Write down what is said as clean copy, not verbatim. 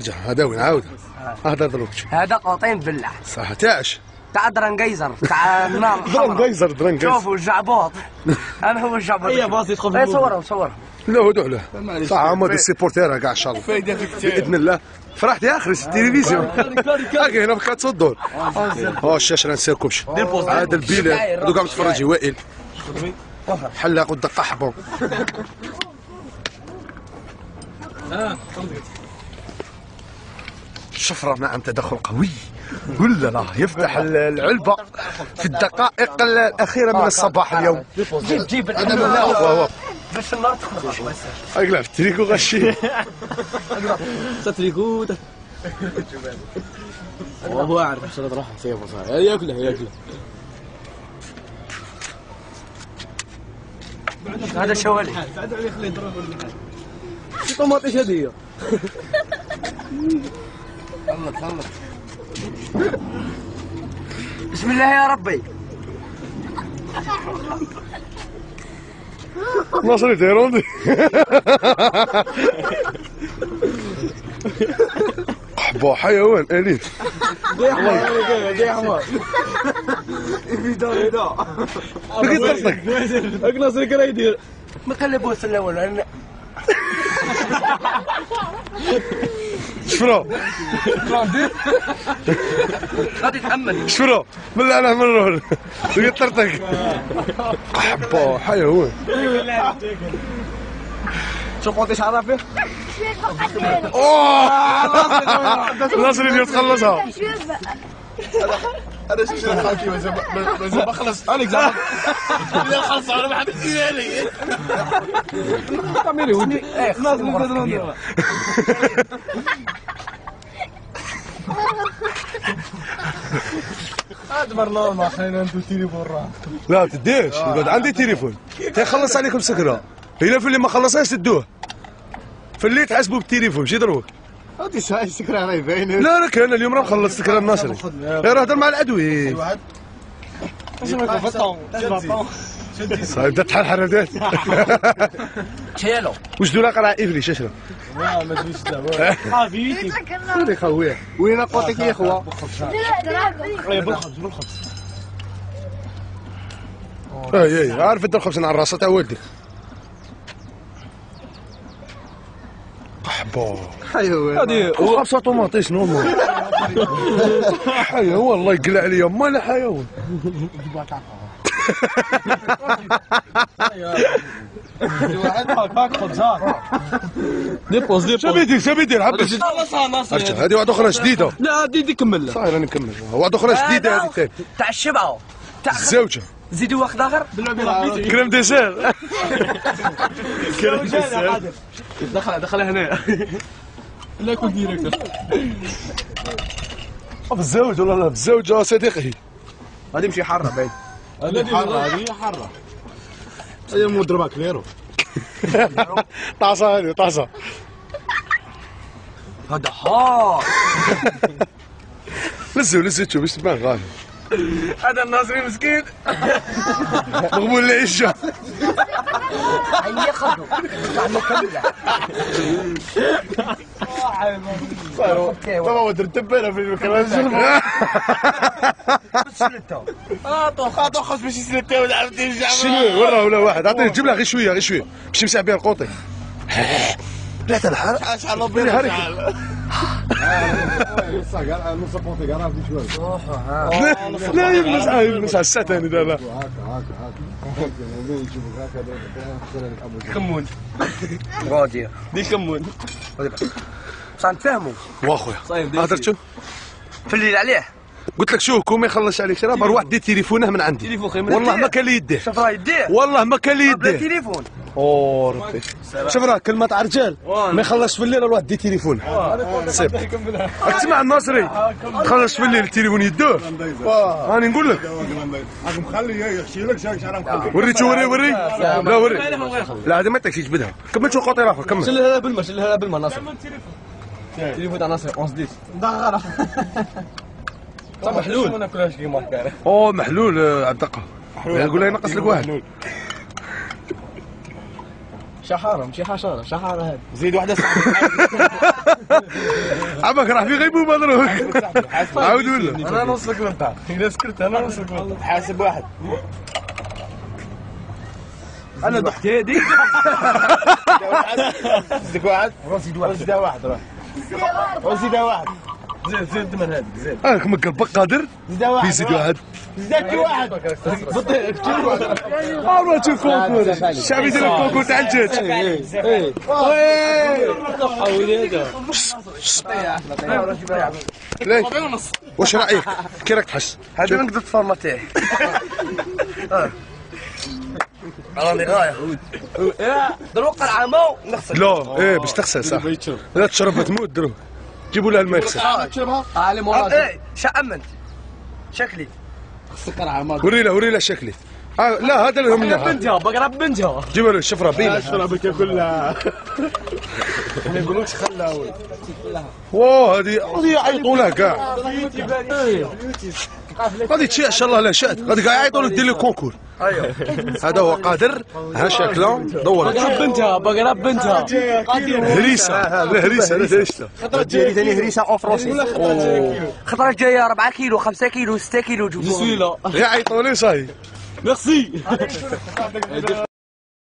ارجع هذا وين عاود هذا دروك هذا قوطين بالله صح تاعش تاع درنقيزر تاع النار درنقيزر شوفوا الجعبوط انا هو الجعبوط هي باصي تدخل اي صورهم لا هدوء له صح عمود السيبورتير كاع ان شاء الله باذن الله فرحت يا اخي التلفزيون هاكي هنا بقات تصدور الشاشه ما نسيركمش هذا البلاد هذوك عم تفرجي وائل حلاق ودقه حبو الشفرة نعم تدخل قوي ولا لا يفتح العلبة في الدقائق الأخيرة من الصباح اليوم جيب باش النار تخرج اقلع في التريكو غشي تريكو هو عارف شنو راح يسيبه صاحي ياكله هذا شوالي بعد عليه خليه يضرب شي طماطيش هذه خلص بسم الله يا ربي ناصري تيروندي حبو حيوان أليف جاي حمار يدا بقيت طرطق ناصري كرا يدير ما قلبوش الاول شفرو غادي تأمل شفرو من انا من بقيت طرطق حبو حيوان شوف قوتي شعرها فيه ناصري اللي تخلصها انا شو خالتي مازال ما خلص انا زعما لا خلص انا ما حبيتش لي كاميري ودي ادمر نورمال خلينا ندو تليفون راه لا تديش يقعد عندي تليفون تيخلص عليكم سكره الا في اللي ما خلصهاش تدوه في اللي تحاسبوا بالتليفون ماشي دروك هادي شحال السكره راه باينه لا راك انا اليوم راه مخلص سكره الناصري راه هضر مع العدوي صايب بدات تحرحر هدات تشيلو واش دولا قرا افريش اشرب ما تجيش دابا حبيبي خلي خويا وين قوتك يا خوا بالخبز اي عارف انت الخبز على راسه تاع والدك حبو حيوان هذه خبزه طوماطيش نورمال حيوان والله يقلع عليا مال حيوان هاك خبزات ديبوز سبيدير حبس خلصها ناصر هذه واحده اخرى جديده لا دي كمل صاير راني نكمل واحده اخرى جديده هذه ثاني تاع الشبعه تاع الزوجه زيدوا واحد اخر كريم ديسير كريم ديسير دخلها هنا لا يكون ديريكت بالزوج ولا لا بالزوجه صديقي هذه مشي حاره بعيد هذه حاره هذه مضربه كليرو طاسه هذه طاسه هذا حار لزو شوف ايش تبان غالي هذا الناصري مسكين مغبون العيشه هيا خذوا طعمه كامله بابا ودر تبينا في المكان سلتو خاطو باش يسلتها ولا عرفتي يرجع شنو ولا واحد عطيه جيب لها غير شويه باش يمسح بها القوطي لا تنحر شحال ربي شحال لا يمسح الساعه ثاني لا كمون غادي دي كمون بصح نتفاهموا واخويا هضرت شو في الليل عليه قلت لك شوف كون ما يخلص عليك شراب روح دي تليفونه من عندي تليفون خير والله ما كان لي يديه شوف راه يديه والله ما كان لي بلا يديه تليفون ربي شوف راه كلمه تاع رجال ما يخلصش في الليل روح دي تليفون سيب راك تسمع الناصري تخلص في الليل التليفون يدوه راني نقول لك راكم خلي يحشي لك شحال مخلي وري لا وري لا هذه ما تكشي جبدها كمل شو قوطي اخر كمل شيل هذا بالما ناصر تليفون تاع ناصر 11 دغرا محلول ما ناكلهاش كيما هكا محلول عبد الدقه يقول لي نقص لك واحد شحاره ماشي حشاره شحاره هذه زيد واحده عمك راح في غيبوبه دروك. عاود ولا انا نوصلك انت اذا سكرت انا نوصلك انت حاسب واحد انا ضحك هادي زيد واحد زيد واحد روح زيد واحد زيد من هذيك زيد راك مقلبك قادر زيد واحد في زيد واحد زيد واحد والله تشوف كونكور الشعب يدير الكونكور تاع الجاج واش رايك كي راك تحس هذا نقدر تفورماتيه راني غايه دروك العامو نغسل لا ايه باش تغسل صح لا تشرب تموت دروك جيبوا لها الماء يغسل علي مراد شأمنت شكلي وري له شكلي لا هذا اللي يهمنا بنتها بقرب بنتها جيبوا له الشفره بينا الشفره بك كلها ما يقولوش خلاوي واه هذه يعيطوا له كاع غادي تشي ان شاء الله لا شات غادي كاع يعيطوا له دير لي كونكور ايوه هذا هو قادر ها شكله دور بقرب بنتها هريسه لا هريسه لا هريسه خطره جايه ثاني هريسه او فرونسي خطره جايه 4 كيلو 5 كيلو 6 كيلو جوجو يعيطوا لي صاي ميرسي